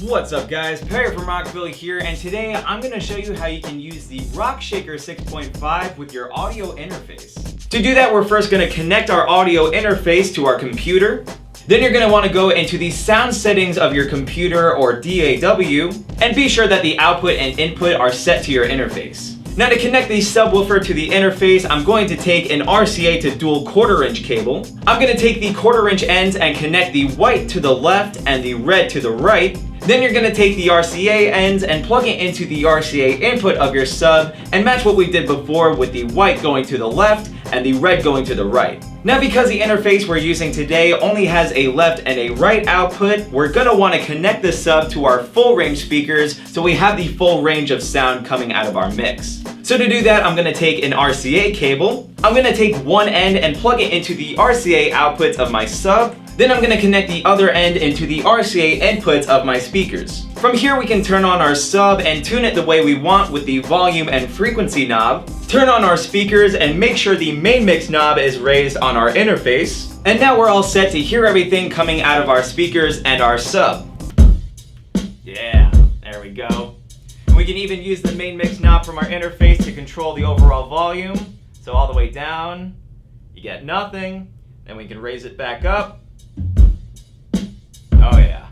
What's up guys, Perry from Rockville here, and today I'm going to show you how you can use the Rock Shaker 6.5 with your audio interface. To do that, we're first going to connect our audio interface to our computer. Then you're going to want to go into the sound settings of your computer or DAW and be sure that the output and input are set to your interface. Now to connect the subwoofer to the interface, I'm going to take an RCA to dual 1/4" cable. I'm going to take the 1/4" ends and connect the white to the left and the red to the right. Then you're going to take the RCA ends and plug it into the RCA input of your sub and match what we did before with the white going to the left and the red going to the right. Now because the interface we're using today only has a left and a right output, we're going to want to connect the sub to our full range speakers so we have the full range of sound coming out of our mix. So to do that, I'm going to take an RCA cable. I'm going to take one end and plug it into the RCA outputs of my sub. Then I'm going to connect the other end into the RCA inputs of my speakers. From here we can turn on our sub and tune it the way we want with the volume and frequency knob. Turn on our speakers and make sure the main mix knob is raised on our interface. And now we're all set to hear everything coming out of our speakers and our sub. Yeah, there we go. And we can even use the main mix knob from our interface to control the overall volume. So all the way down, you get nothing. Then we can raise it back up. Oh yeah,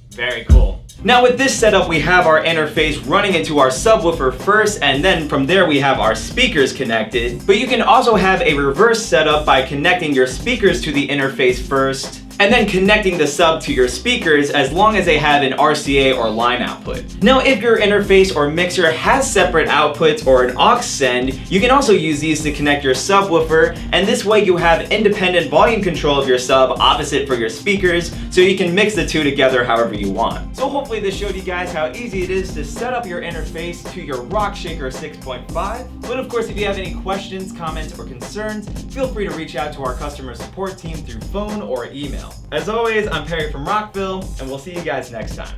very cool. Now with this setup, we have our interface running into our subwoofer first, and then from there we have our speakers connected. But you can also have a reverse setup by connecting your speakers to the interface first, and then connecting the sub to your speakers as long as they have an RCA or line output. Now if your interface or mixer has separate outputs or an aux send, you can also use these to connect your subwoofer, and this way you have independent volume control of your sub opposite for your speakers, so you can mix the two together however you want. So hopefully this showed you guys how easy it is to set up your interface to your Rock Shaker 6.5. But of course, if you have any questions, comments, or concerns, feel free to reach out to our customer support team through phone or email. As always, I'm Perry from Rockville, and we'll see you guys next time.